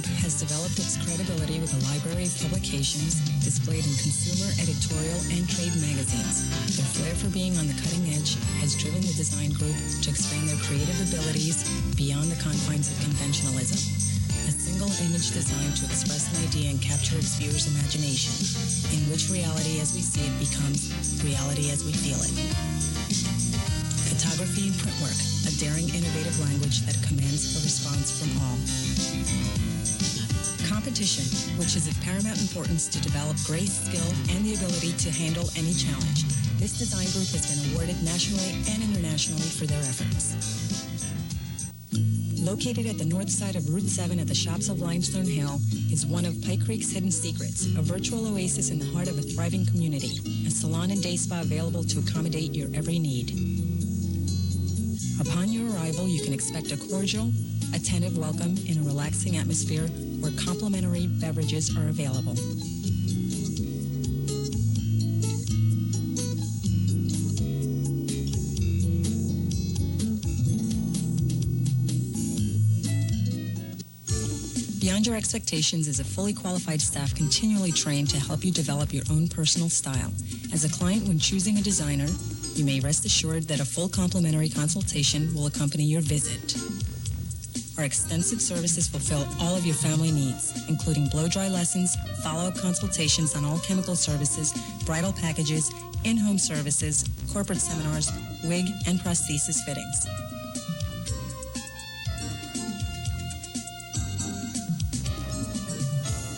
Group has developed its credibility with a library of publications displayed in consumer, editorial, and trade magazines. Their flair for being on the cutting edge has driven the Design Group to expand their creative abilities beyond the confines of conventionalism. A single image designed to express an idea and capture its viewer's imagination, in which reality as we see it becomes reality as we feel it. Photography and printwork, a daring, innovative language that commands a response from all. Competition, which is of paramount importance to develop grace, skill, and the ability to handle any challenge. This design group has been awarded nationally and internationally for their efforts. Located at the north side of Route 7 at the Shops of Limestone Hill is one of Pike Creek's hidden secrets, a virtual oasis in the heart of a thriving community, a salon and day spa available to accommodate your every need. Upon your arrival, you can expect a cordial, attentive welcome in a relaxing atmosphere where complimentary beverages are available. Beyond your expectations is a fully qualified staff continually trained to help you develop your own personal style. As a client, when choosing a designer, you may rest assured that a full complimentary consultation will accompany your visit. Our extensive services fulfill all of your family needs, including blow-dry lessons, follow-up consultations on all chemical services, bridal packages, in-home services, corporate seminars, wig, and prosthesis fittings.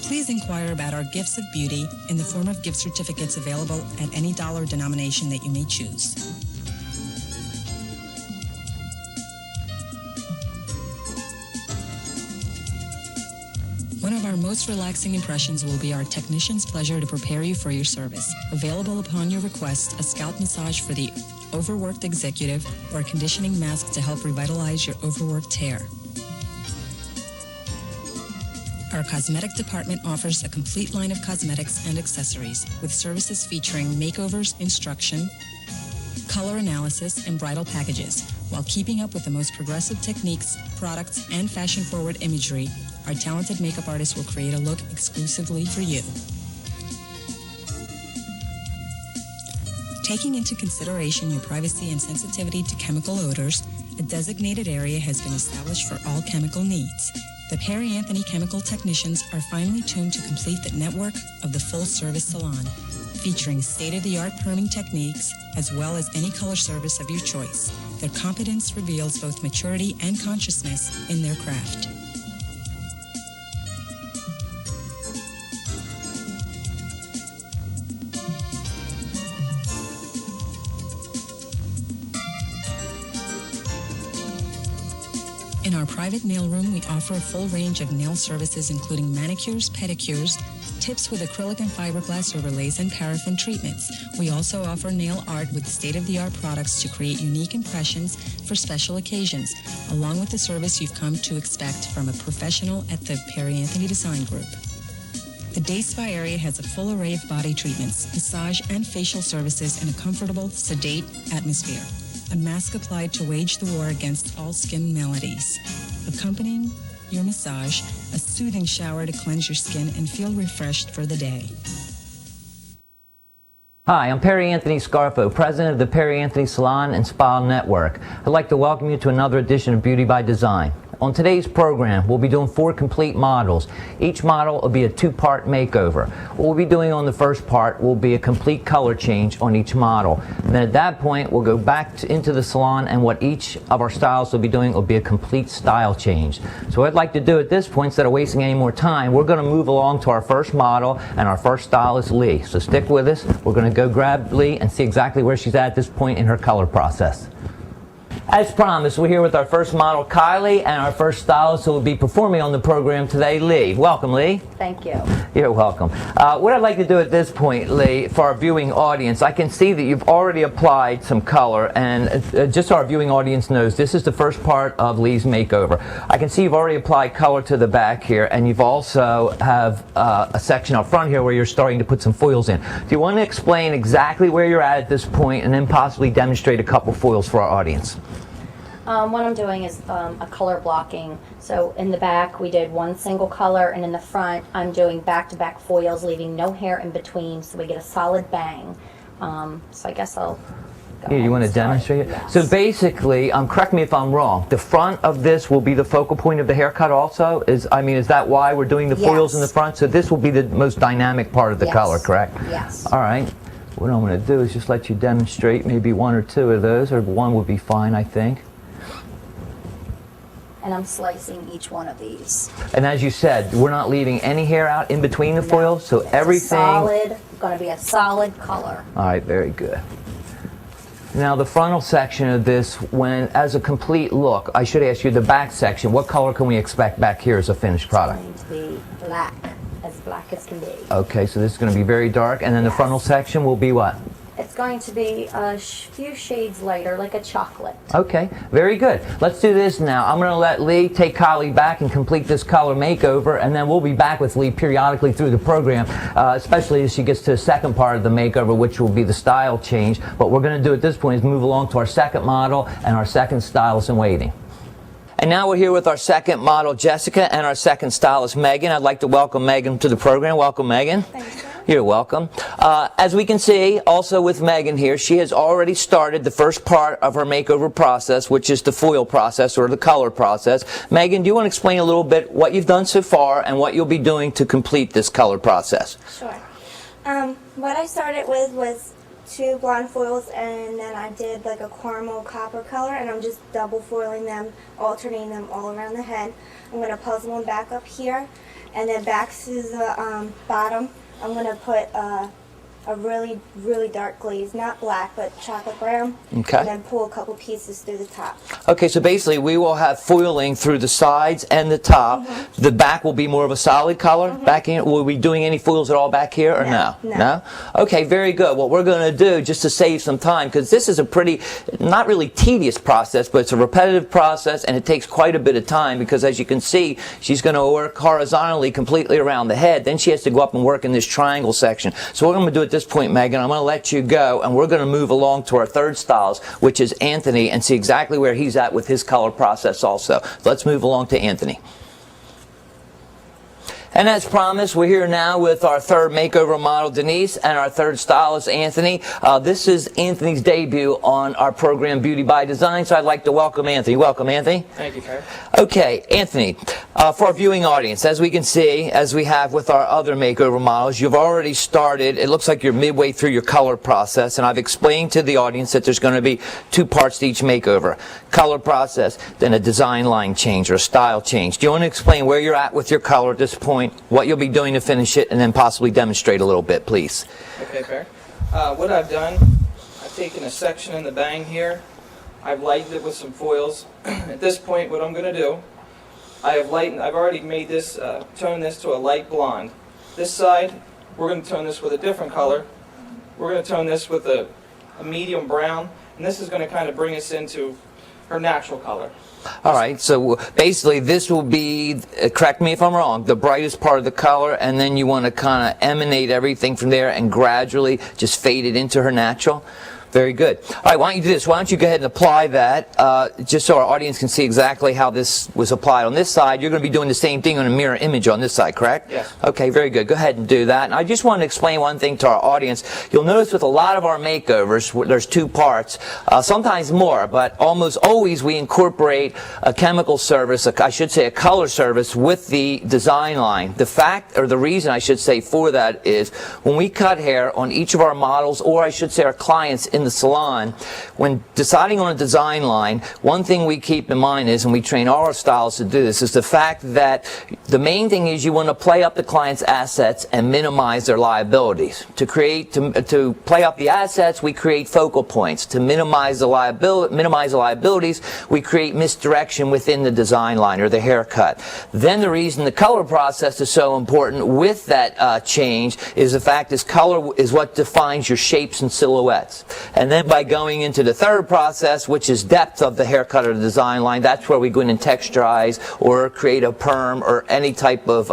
Please inquire about our gifts of beauty in the form of gift certificates available at any dollar denomination that you may choose. One of our most relaxing impressions will be our technician's pleasure to prepare you for your service. Available upon your request, a scalp massage for the overworked executive or a conditioning mask to help revitalize your overworked hair. Our cosmetic department offers a complete line of cosmetics and accessories with services featuring makeovers, instruction, color analysis, and bridal packages. While keeping up with the most progressive techniques, products, and fashion-forward imagery, our talented makeup artists will create a look exclusively for you. Taking into consideration your privacy and sensitivity to chemical odors, a designated area has been established for all chemical needs. The Perry Anthony chemical technicians are finely tuned to complete the network of the full-service salon, featuring state-of-the-art perming techniques as well as any color service of your choice. Their competence reveals both maturity and consciousness in their craft. In our private nail room, we offer a full range of nail services including manicures, pedicures, tips with acrylic and fiberglass overlays, and paraffin treatments. We also offer nail art with state-of-the-art products to create unique impressions for special occasions, along with the service you've come to expect from a professional at the Perry Anthony Design Group. The Day Spa area has a full array of body treatments, massage, and facial services in a comfortable, sedate atmosphere. A mask applied to wage the war against all skin maladies. Accompanying your massage, a soothing shower to cleanse your skin and feel refreshed for the day. Hi, I'm Perry Anthony Scarfo, president of the Perry Anthony Salon and Spa Network. I'd like to welcome you to another edition of Beauty by Design. On today's program, we'll be doing 4 complete models. Each model will be a 2-part makeover. What we'll be doing on the first part will be a complete color change on each model. And then at that point, we'll go back into the salon, and what each of our styles will be doing will be a complete style change. So what I'd like to do at this point, instead of wasting any more time, we're going to move along to our first model, and our first style is Lee. So stick with us. We're going to go grab Lee and see exactly where she's at this point in her color process. As promised, we're here with our first model, Kylie, and our first stylist who will be performing on the program today, Lee. Welcome, Lee. Thank you. You're welcome. What I'd like to do at this point, Lee, for our viewing audience, I can see that you've already applied some color, and just so our viewing audience knows, this is the first part of Lee's makeover. I can see you've already applied color to the back here, and you've also have a section up front here where you're starting to put some foils in. Do you want to explain exactly where you're at this point, and then possibly demonstrate a couple foils for our audience? What I'm doing is a color blocking. So in the back we did one single color, and in the front I'm doing back-to-back foils, leaving no hair in between, so we get a solid bang. So I guess I'll go Here, you ahead want to and start. demonstrate it? Yes. So basically, correct me if I'm wrong, the front of this will be the focal point of the haircut also? Is that why we're doing the foils in the Yes. front? So this will be the most dynamic part of the Yes. color, correct? Yes. All right. What I'm going to do is just let you demonstrate maybe one or two of those, or one would be fine, I think. And I'm slicing each one of these. And as you said, we're not leaving any hair out in between the foils, so It's everything... going to be a solid color. All right, very good. Now the frontal section of this, as a complete look, I should ask you the back section, what color can we expect back here as a finished product? It's going to be black as can be. Okay, so this is going to be very dark, and then the frontal section will be what? It's going to be a few shades lighter, like a chocolate. Okay, very good. Let's do this now. I'm going to let Lee take Kylie back and complete this color makeover, and then we'll be back with Lee periodically through the program, especially as she gets to the second part of the makeover, which will be the style change. What we're going to do at this point is move along to our second model and our second stylist in waiting. And now we're here with our second model, Jessica, and our second stylist, Megan. I'd like to welcome Megan to the program. Welcome, Megan. Thank you. You're welcome. As we can see, also with Megan here, she has already started the first part of her makeover process, which is the foil process or the color process. Megan, do you want to explain a little bit what you've done so far and what you'll be doing to complete this color process? Sure. What I started with was 2 blonde foils, and then I did like a caramel copper color, and I'm just double foiling them, alternating them all around the head. I'm going to puzzle them back up here, and then back to the bottom. I'm going to put a really, really dark glaze, not black, but chocolate brown. Okay. And then pull a couple pieces through the top. Okay, so basically we will have foiling through the sides and the top. The back will be more of a solid color. Back in, will we be doing any foils at all back here or no? No. Okay, very good. What we're going to do, just to save some time, because this is a pretty, not really tedious process, but it's a repetitive process, and it takes quite a bit of time, because as you can see, she's going to work horizontally completely around the head. Then she has to go up and work in this triangle section. So what I'm going to do at this point, Megan, I'm going to let you go, and we're going to move along to our third stylist, which is Anthony, and see exactly where he's at with his color process also. Let's move along to Anthony. And as promised, we're here now with our third makeover model, Denise, and our third stylist, Anthony. This is Anthony's debut on our program, Beauty by Design, so I'd like to welcome Anthony. Welcome, Anthony. Thank you, Karen. Okay, Anthony, for our viewing audience, as we can see, as we have with our other makeover models, you've already started, it looks like you're midway through your color process, and I've explained to the audience that there's going to be 2 parts to each makeover. Color process, then a design line change or a style change. Do you want to explain where you're at with your color at this point, what you'll be doing to finish it, and then possibly demonstrate a little bit, please? Okay, fair. What I've done, I've taken a section in the bang here. I've lightened it with some foils. At this point, what I'm going to do, I've already made this, tone this to a light blonde. This side, we're going to tone this with a different color. We're going to tone this with a medium brown, and this is going to kind of bring us into her natural color. All right, so basically this will be, correct me if I'm wrong, the brightest part of the color, and then you want to kind of emanate everything from there and gradually just fade it into her natural. Very good. All right, why don't you do this? Why don't you go ahead and apply that, just so our audience can see exactly how this was applied on this side. You're going to be doing the same thing on a mirror image on this side, correct? Yes. Okay, very good. Go ahead and do that. And I just want to explain one thing to our audience. You'll notice with a lot of our makeovers, there's 2 parts, sometimes more, but almost always we incorporate a chemical service, I should say a color service, with the design line. The fact, or the reason I should say for that is, when we cut hair on each of our models, or I should say our clients in the salon, when deciding on a design line, one thing we keep in mind is, and we train all our stylists to do this, is the fact that the main thing is you want to play up the client's assets and minimize their liabilities. To play up the assets, we create focal points. To minimize the liabilities, we create misdirection within the design line or the haircut. Then the reason the color process is so important with that change is the fact is color is what defines your shapes and silhouettes. And then by going into the third process, which is depth of the haircut or the design line, that's where we go in and texturize or create a perm or any type of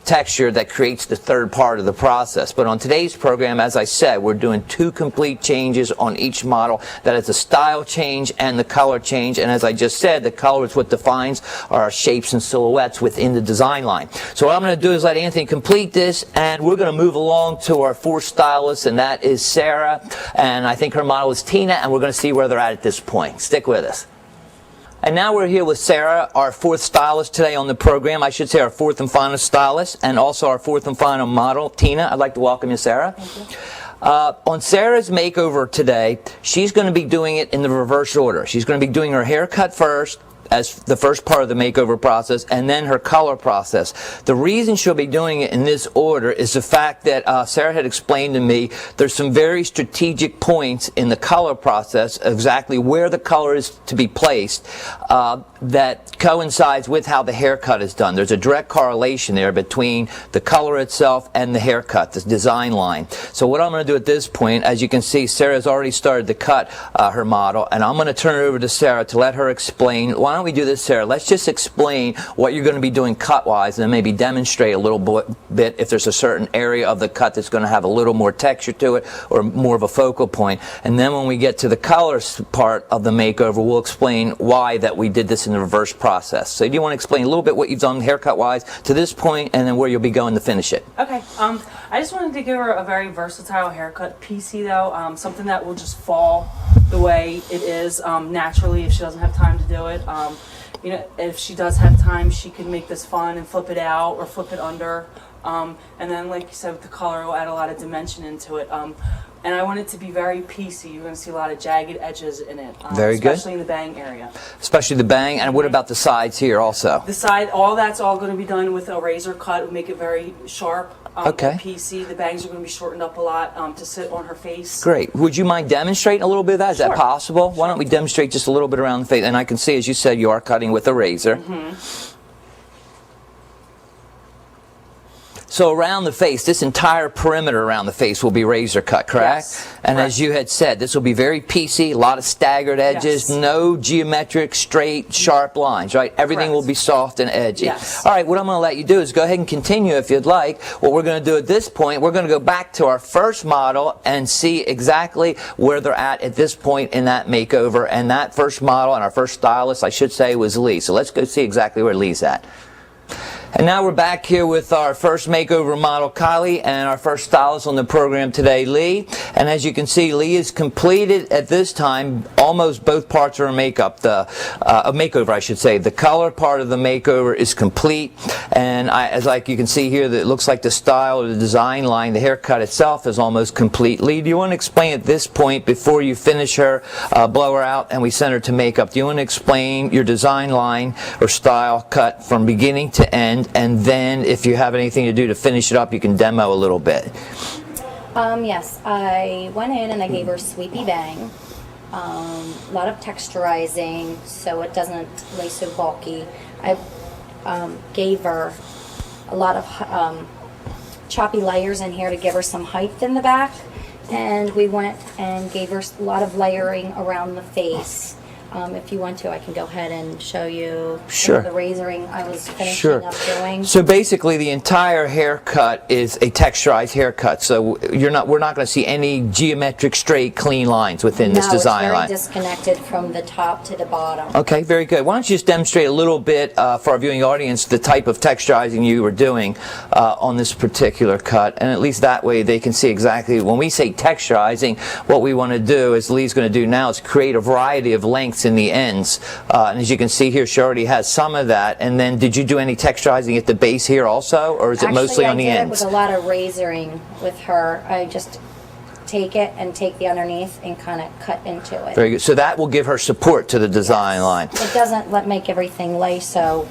texture that creates the third part of the process. But on today's program, as I said, we're doing 2 complete changes on each model. That is the style change and the color change. And as I just said, the color is what defines our shapes and silhouettes within the design line. So what I'm going to do is let Anthony complete this, and we're going to move along to our 4th stylist, and that is Sarah. And I think her model is Tina, and we're going to see where they're at this point. Stick with us. And now we're here with Sarah, our 4th stylist today on the program. I should say our 4th and final stylist, and also our 4th and final model, Tina. I'd like to welcome you, Sarah. Thank you. On Sarah's makeover today, she's going to be doing it in the reverse order. She's going to be doing her haircut first, as the first part of the makeover process, and then her color process. The reason she'll be doing it in this order is the fact that Sarah had explained to me there's some very strategic points in the color process, exactly where the color is to be placed, that coincides with how the haircut is done. There's a direct correlation there between the color itself and the haircut, the design line. So what I'm going to do at this point, as you can see, Sarah's already started to cut her model, and I'm going to turn it over to Sarah to let her explain. Why don't we do this, Sarah? Let's just explain what you're going to be doing cut-wise, and then maybe demonstrate a little bit if there's a certain area of the cut that's going to have a little more texture to it or more of a focal point. And then when we get to the color part of the makeover, we'll explain why that we did this in the reverse process. So do you want to explain a little bit what you've done haircut-wise to this point, and then where you'll be going to finish it? Okay. I just wanted to give her a very versatile haircut, PC though, something that will just fall the way it is naturally if she doesn't have time to do it. You know, if she does have time, she can make this fun and flip it out or flip it under. And then, like you said, with the color, we'll add a lot of dimension into it. And I want it to be very piecey. You're going to see a lot of jagged edges in it. Very good. Especially in the bang area. Especially the bang. And what about the sides here also? The side, all that's all going to be done with a razor cut. It'll make it very sharp. Okay. And PC. The bangs are going to be shortened up a lot to sit on her face. Great. Would you mind demonstrating a little bit of that? Is that Sure. possible? Why don't we demonstrate just a little bit around the face? And I can see, as you said, you are cutting with a razor. Mm-hmm. So around the face, this entire perimeter around the face will be razor cut, correct? Yes, And correct. as you had said, this will be very piecey, a lot of staggered edges, Yes. no geometric, straight, sharp lines, right? Everything Correct. will be soft and edgy. Yes. All right, what I'm going to let you do is go ahead and continue if you'd like. What we're going to do at this point, we're going to go back to our first model and see exactly where they're at this point in that makeover. And that first model and our first stylist, I should say, was Lee. So let's go see exactly where Lee's at. And now we're back here with our first makeover model, Kylie, and our first stylist on the program today, Lee. And as you can see, Lee has completed at this time almost both parts of her makeup, makeover, I should say. The color part of the makeover is complete, and as like you can see here, that it looks like the style or the design line, the haircut itself is almost complete. Lee, do you want to explain at this point, before you finish her, blow her out, and we send her to makeup, do you want to explain your design line or style cut from beginning to end? And then if you have anything to do to finish it up, you can demo a little bit. Yes, I went in and I gave her a sweepy bang. A lot of texturizing so it doesn't lay so bulky. I gave her a lot of choppy layers in here to give her some height in the back. And we went and gave her a lot of layering around the face. If you want to, I can go ahead and show you Sure. some of the razoring I was finishing Sure. up doing. So basically, the entire haircut is a texturized haircut. So we're not going to see any geometric, straight, clean lines within this design line. No, it's very disconnected from the top to the bottom. Okay, very good. Why don't you just demonstrate a little bit for our viewing audience the type of texturizing you were doing on this particular cut, and at least that way they can see exactly when we say texturizing, what we want to do, as Lee's going to do now, is create a variety of lengths in the ends. And as you can see here, she already has some of that. And then, did you do any texturizing at the base here also, or is it mostly on the Actually, I did it ends? with a lot of razoring with her. I just take it and take the underneath and kind of cut into it. Very good. So that will give her support to the design line. It doesn't make everything lay so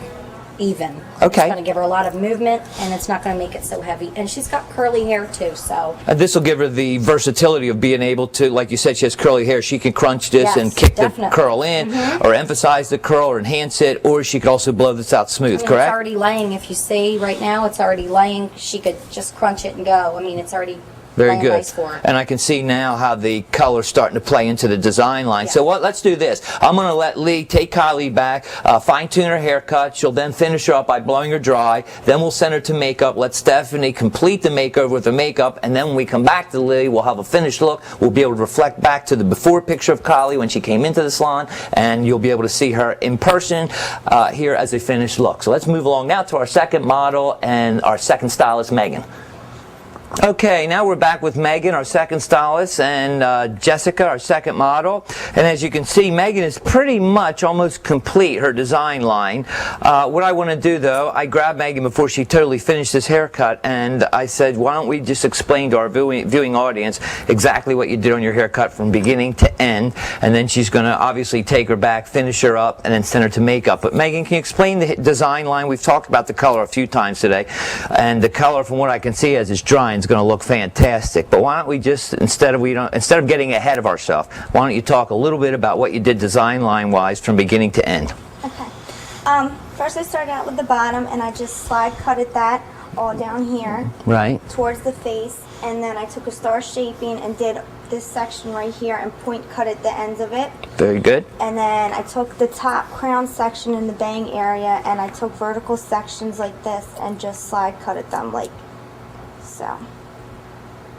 even. Okay. It's going to give her a lot of movement, and it's not going to make it so heavy. And she's got curly hair too, so. And this will give her the versatility of being able to, like you said, she has curly hair. She can crunch this Yes, and kick definitely. the curl in, or emphasize the curl, or enhance it, or she could also blow this out smooth, And correct? It's already laying. If you see right now, it's already laying. She could just crunch it and go. I mean, it's already Very laying good. base for it. And I can see now how the color's starting to play into the design line. So let's do this. I'm going to let Lee take Kylie back, fine-tune her haircut. She'll then finish her up by blowing her dry. Then we'll send her to makeup. Let Stephanie complete the makeover with the makeup. And then when we come back to Lee, we'll have a finished look. We'll be able to reflect back to the before picture of Kylie when she came into the salon. And you'll be able to see her in person here as a finished look. So let's move along now to our second model and our second stylist, Megan. Okay, now we're back with Megan, our second stylist, and Jessica, our second model. And as you can see, Megan is pretty much almost complete her design line. What I want to do, though, I grabbed Megan before she totally finished this haircut, and I said, why don't we just explain to our viewing audience exactly what you did on your haircut from beginning to end, and then she's going to obviously take her back, finish her up, and then send her to makeup. But Megan, can you explain the design line? We've talked about the color a few times today, and the color, from what I can see as it's drying, is going to look fantastic. But why don't we just, instead of getting ahead of ourselves, why don't you talk a little bit about what you did design line wise from beginning to end? Okay. First I started out with the bottom and I just slide cutted that all down here Right. towards the face, and then I took a star shaping and did this section right here and point cutted the ends of it. Very good. And then I took the top crown section in the bang area and I took vertical sections like this and just slide cutted them like so.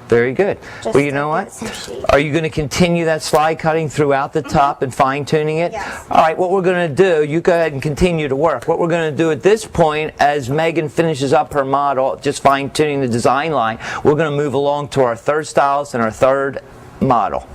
Very good. Just Well, you to know get what? some shape. Are you going to continue that slide cutting throughout the top and fine-tuning it? Yes. All right, what we're going to do, you go ahead and continue to work. What we're going to do at this point, as Megan finishes up her model, just fine-tuning the design line, we're going to move along to our third stylist and our third model.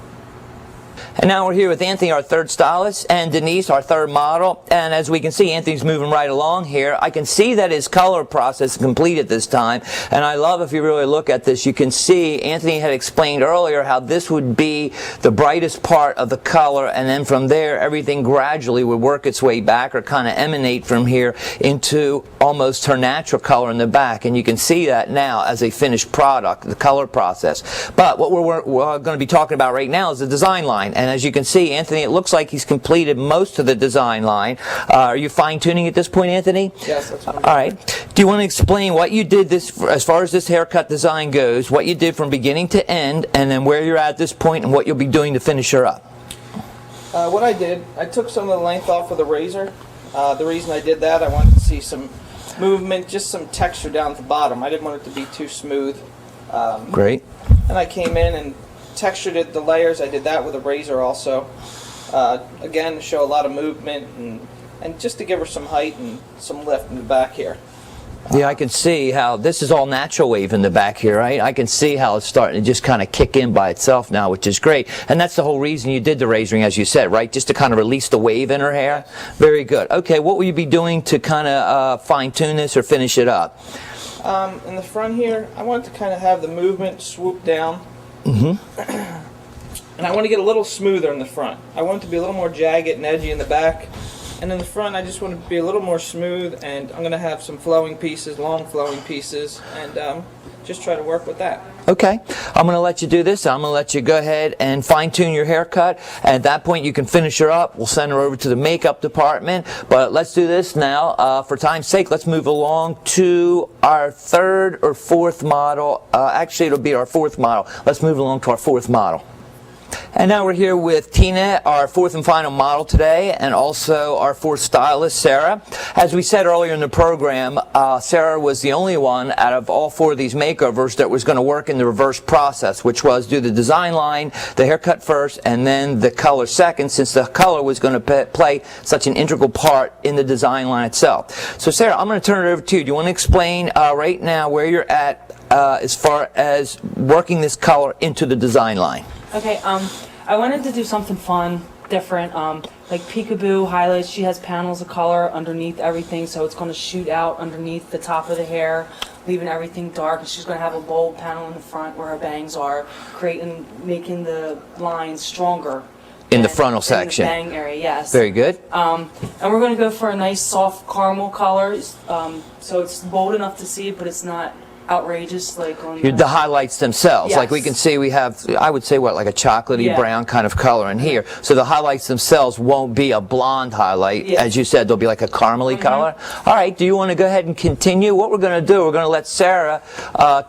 And now we're here with Anthony, our third stylist, and Denise, our third model. And as we can see, Anthony's moving right along here. I can see that his color process is complete at this time. And I love, if you really look at this, you can see Anthony had explained earlier how this would be the brightest part of the color. And then from there, everything gradually would work its way back or kind of emanate from here into almost her natural color in the back. And you can see that now as a finished product, the color process. But what we're going to be talking about right now is the design line. And as you can see, Anthony, it looks like he's completed most of the design line. Are you fine-tuning at this point, Anthony? Yes, that's what I'm All right. Do you want to explain what you did this, as far as this haircut design goes, what you did from beginning to end, and then where you're at this point and what you'll be doing to finish her up? What I did, I took some of the length off with a razor. The reason I did that, I wanted to see some movement, just some texture down at the bottom. I didn't want it to be too smooth. Great. And I came in and textured it, the layers. I did that with a razor also. Again, to show a lot of movement and just to give her some height and some lift in the back here. Yeah, I can see how this is all natural wave in the back here, right? I can see how it's starting to just kind of kick in by itself now, which is great. And that's the whole reason you did the razoring, as you said, right? Just to kind of release the wave in her hair? Very good. Okay, what will you be doing to kind of fine-tune this or finish it up? In the front here, I want to kind of have the movement swoop down. And I want to get a little smoother in the front. I want it to be a little more jagged and edgy in the back. And in the front, I just want it to be a little more smooth, and I'm going to have some flowing pieces, long flowing pieces, and just try to work with that. Okay, I'm going to let you do this. I'm going to let you go ahead and fine-tune your haircut. And at that point, you can finish her up. We'll send her over to the makeup department. But let's do this now. For time's sake, let's move along to our third or fourth model. Actually, it'll be our fourth model. Let's move along to our fourth model. And now we're here with Tina, our fourth and final model today, and also our fourth stylist, Sarah. As we said earlier in the program, Sarah was the only one out of all four of these makeovers that was going to work in the reverse process, which was do the design line, the haircut first, and then the color second, since the color was going to play such an integral part in the design line itself. So Sarah, I'm going to turn it over to you. Do you want to explain right now where you're at as far as working this color into the design line? Okay, I wanted to do something fun, different, like peekaboo highlights. She has panels of color underneath everything, so it's going to shoot out underneath the top of the hair, leaving everything dark. And she's going to have a bold panel in the front where her bangs are, making the lines stronger. In the frontal section. In the bang area, yes. Very good. And we're going to go for a nice soft caramel color, so it's bold enough to see, but it's not outrageous, like on The highlights themselves, like we Yes. can see we have, I would say, what, like a chocolatey Yeah. brown kind of color in here. So the highlights themselves won't be a blonde highlight. Yes. As you said, they'll be like a caramely color. All right, do you want to go ahead and continue? What we're going to do, we're going to let Sarah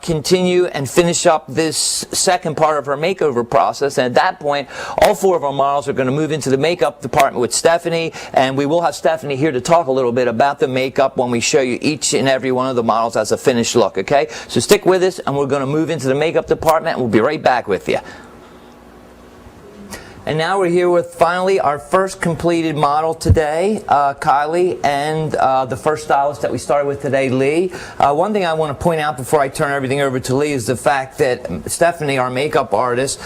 continue and finish up this second part of her makeover process. And at that point, all four of our models are going to move into the makeup department with Stephanie. And we will have Stephanie here to talk a little bit about the makeup when we show you each and every one of the models as a finished look, okay? So stick with us, and we're going to move into the makeup department, and we'll be right back with you. And now we're here with finally our first completed model today, Kylie, and the first stylist that we started with today, Lee. One thing I want to point out before I turn everything over to Lee is the fact that Stephanie, our makeup artist,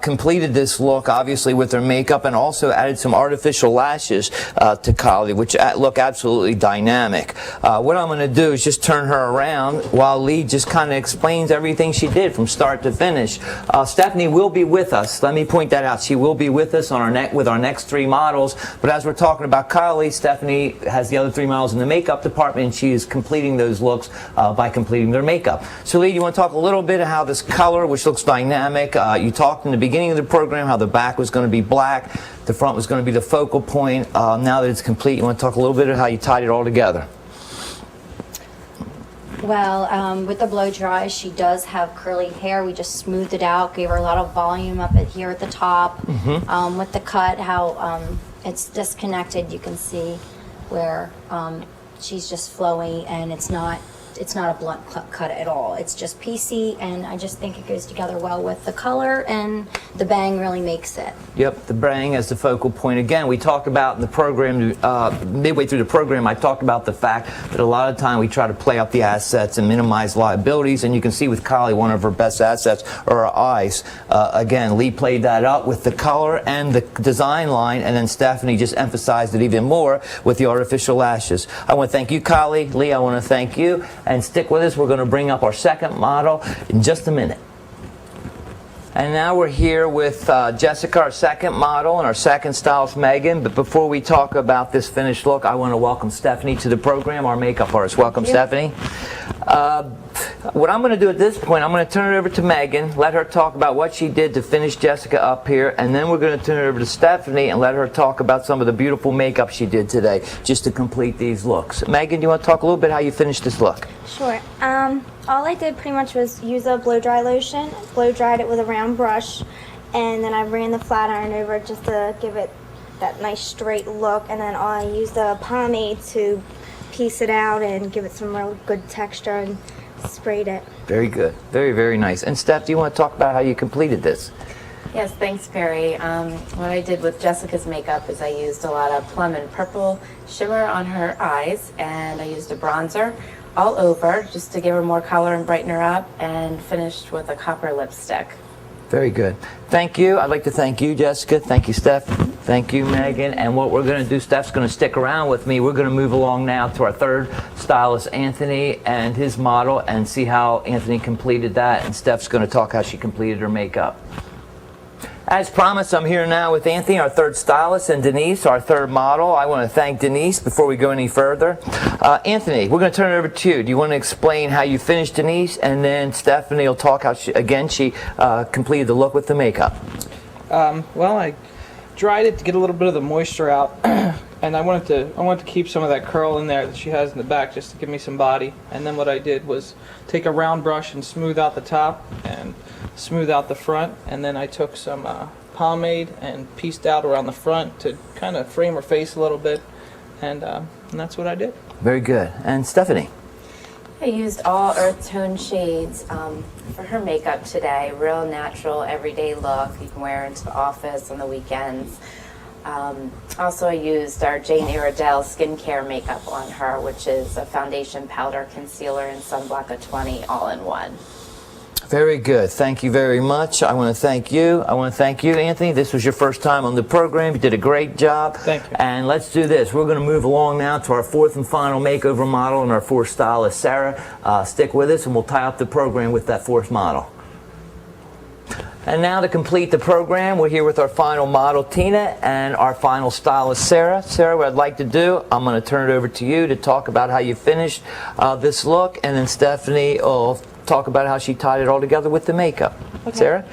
completed this look obviously with her makeup and also added some artificial lashes to Kylie, which look absolutely dynamic. What I'm going to do is just turn her around while Lee just kind of explains everything she did from start to finish. Stephanie will be with us. Let me point that out. She will be with us on with our next three models. But as we're talking about Kylie, Stephanie has the other three models in the makeup department, and she is completing those looks by completing their makeup. So Lee, you want to talk a little bit of how this color, which looks dynamic, you talked in the beginning of the program how the back was going to be black, the front was going to be the focal point. Now that it's complete, you want to talk a little bit of how you tied it all together. Well, with the blow dry, she does have curly hair. We just smoothed it out, gave her a lot of volume up here at the top. With the cut, how it's disconnected, you can see where she's just flowy, and it's not a blunt cut at all. It's just piecey, and I just think it goes together well with the color, and the bang really makes it. Yep, the bang as the focal point. Again, we talked about in the program, midway through the program, I talked about the fact that a lot of time we try to play up the assets and minimize liabilities, and you can see with Kylie, one of her best assets are her eyes. Again, Lee played that up with the color and the design line, and then Stephanie just emphasized it even more with the artificial lashes. I want to thank you, Kylie. Lee, I want to thank you. And stick with us. We're going to bring up our second model in just a minute. And now we're here with Jessica, our second model, and our second stylist, Megan. But before we talk about this finished look, I want to welcome Stephanie to the program, our makeup artist. Welcome, Stephanie. What I'm going to do at this point, I'm going to turn it over to Megan, let her talk about what she did to finish Jessica up here, and then we're going to turn it over to Stephanie and let her talk about some of the beautiful makeup she did today just to complete these looks. Megan, do you want to talk a little bit how you finished this look? Sure. All I did pretty much was use a blow dry lotion, blow dried it with a round brush, and then I ran the flat iron over it just to give it that nice straight look, and then I used a pomade to piece it out and give it some real good texture and sprayed it. Very good. Very, very nice. And Steph, do you want to talk about how you completed this? Yes, thanks, Perry. What I did with Jessica's makeup is I used a lot of plum and purple shimmer on her eyes, and I used a bronzer all over just to give her more color and brighten her up, and finished with a copper lipstick. Very good. Thank you. I'd like to thank you, Jessica. Thank you, Steph. Thank you, Megan. And what we're going to do, Steph's going to stick around with me. We're going to move along now to our third stylist, Anthony, and his model, and see how Anthony completed that. And Steph's going to talk how she completed her makeup. As promised, I'm here now with Anthony, our third stylist, and Denise, our third model. I want to thank Denise before we go any further. Anthony, we're going to turn it over to you. Do you want to explain how you finished Denise? And then Stephanie will talk how she completed the look with the makeup. Well, I dried it to get a little bit of the moisture out, and I wanted to keep some of that curl in there that she has in the back just to give me some body. And then what I did was take a round brush and smooth out the top and smooth out the front, and then I took some pomade and pieced out around the front to kind of frame her face a little bit, and that's what I did. Very good. And Stephanie? I used all earth tone shades for her makeup today. Real natural, everyday look. You can wear into the office on the weekends. Also, I used our Jane Iredale skincare makeup on her, which is a foundation, powder, concealer, and sunblock of 20 all in one. Very good. Thank you very much. I want to thank you. I want to thank you, Anthony. This was your first time on the program. You did a great job. Thank you. And let's do this. We're going to move along now to our fourth and final makeover model and our fourth stylist, Sarah. Stick with us, and we'll tie up the program with that fourth model. And now to complete the program, we're here with our final model, Tina, and our final stylist, Sarah. Sarah, what I'd like to do, I'm going to turn it over to you to talk about how you finished this look, and then Stephanie will talk about how she tied it all together with the makeup. Okay. Sarah?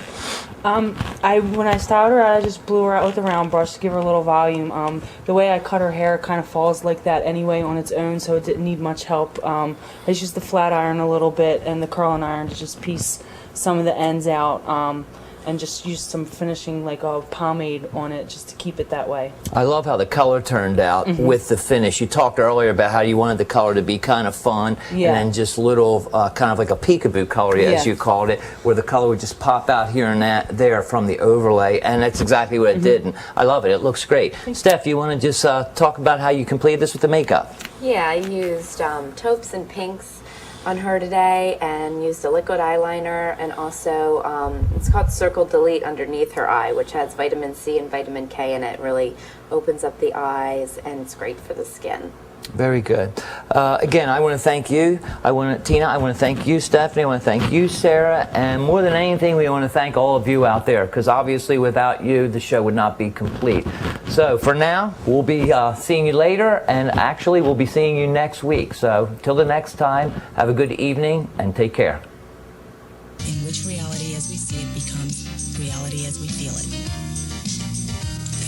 When I styled her out, I just blew her out with a round brush to give her a little volume. The way I cut her hair kind of falls like that anyway on its own, so it didn't need much help. I just used the flat iron a little bit and the curling iron to just piece some of the ends out, and just use some finishing, like a pomade on it, just to keep it that way. I love how the color turned out with the finish. You talked earlier about how you wanted the color to be kind of fun, Yeah. and then just little, kind of like a peekaboo color, as Yes. you called it, where the color would just pop out here and there from the overlay, and that's exactly what it did. And I love it. It looks great. Steph, you want to just talk about how you completed this with the makeup? Yeah, I used taupes and pinks on her today, and used a liquid eyeliner, and also it's called Circle Delete underneath her eye, which has vitamin C and vitamin K in it. Really opens up the eyes, and it's great for the skin. Very good. Again, I want to thank you. Tina, I want to thank you, Stephanie. I want to thank you, Sarah. And more than anything, we want to thank all of you out there, because obviously without you, the show would not be complete. So for now, we'll be seeing you later, and actually we'll be seeing you next week. So till the next time, have a good evening and take care. In which reality as we see it becomes reality as we feel it.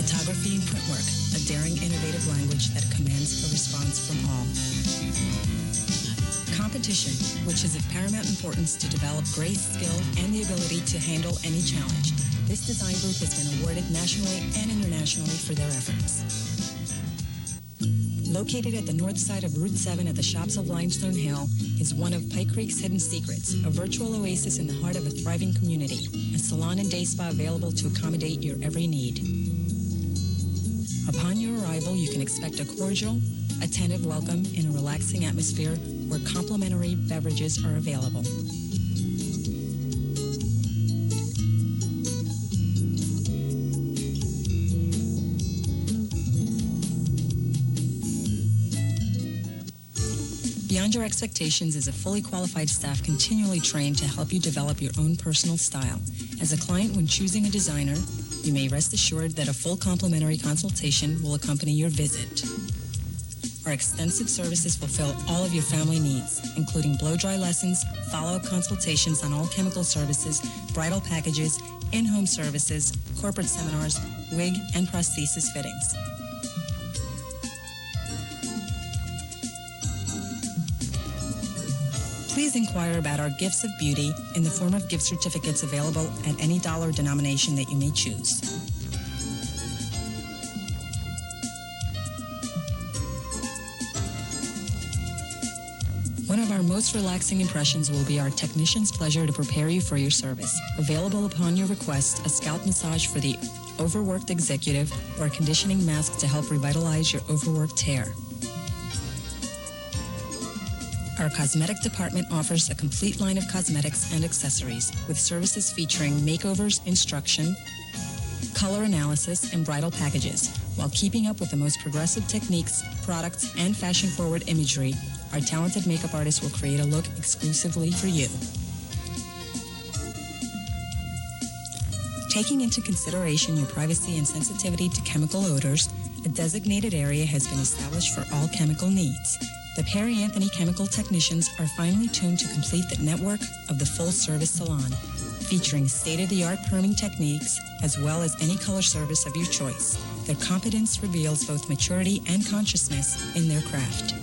Photography and printwork, a daring, innovative language that commands a response from all. Competition, which is of paramount importance to develop grace, skill, and the ability to handle any challenge. This design group has been awarded nationally and internationally for their efforts. Located at the north side of Route 7 at the Shops of Limestone Hill is one of Pike Creek's hidden secrets, a virtual oasis in the heart of a thriving community, a salon and day spa available to accommodate your every need. Upon your arrival, you can expect a cordial, attentive welcome in a relaxing atmosphere where complimentary beverages are available. Beyond your expectations is a fully qualified staff continually trained to help you develop your own personal style. As a client, when choosing a designer, you may rest assured that a full complimentary consultation will accompany your visit. Our extensive services fulfill all of your family needs, including blow-dry lessons, follow-up consultations on all chemical services, bridal packages, in-home services, corporate seminars, wig and prosthesis fittings. Please inquire about our gifts of beauty in the form of gift certificates available at any dollar denomination that you may choose. One of our most relaxing impressions will be our technician's pleasure to prepare you for your service. Available upon your request, a scalp massage for the overworked executive or a conditioning mask to help revitalize your overworked hair. Our cosmetic department offers a complete line of cosmetics and accessories with services featuring makeovers, instruction, color analysis, and bridal packages. While keeping up with the most progressive techniques, products, and fashion-forward imagery, our talented makeup artists will create a look exclusively for you. Taking into consideration your privacy and sensitivity to chemical odors, a designated area has been established for all chemical needs. The Perry Anthony Chemical Technicians are finely tuned to complete the network of the full-service salon, featuring state-of-the-art perming techniques as well as any color service of your choice. Their competence reveals both maturity and consciousness in their craft.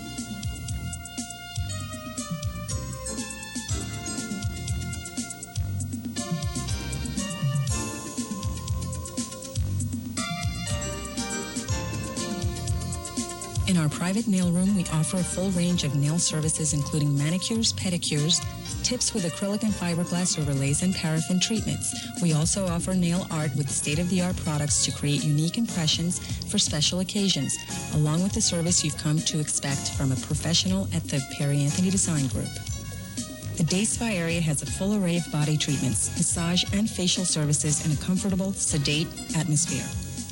In our private nail room, we offer a full range of nail services including manicures, pedicures, tips with acrylic and fiberglass overlays, and paraffin treatments. We also offer nail art with state-of-the-art products to create unique impressions for special occasions, along with the service you've come to expect from a professional at the Perry Anthony Design Group. The Day Spa area has a full array of body treatments, massage, and facial services in a comfortable, sedate atmosphere.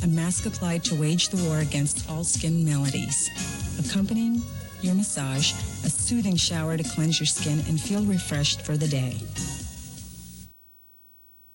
A mask applied to wage the war against all skin maladies. Accompanying your massage, a soothing shower to cleanse your skin and feel refreshed for the day.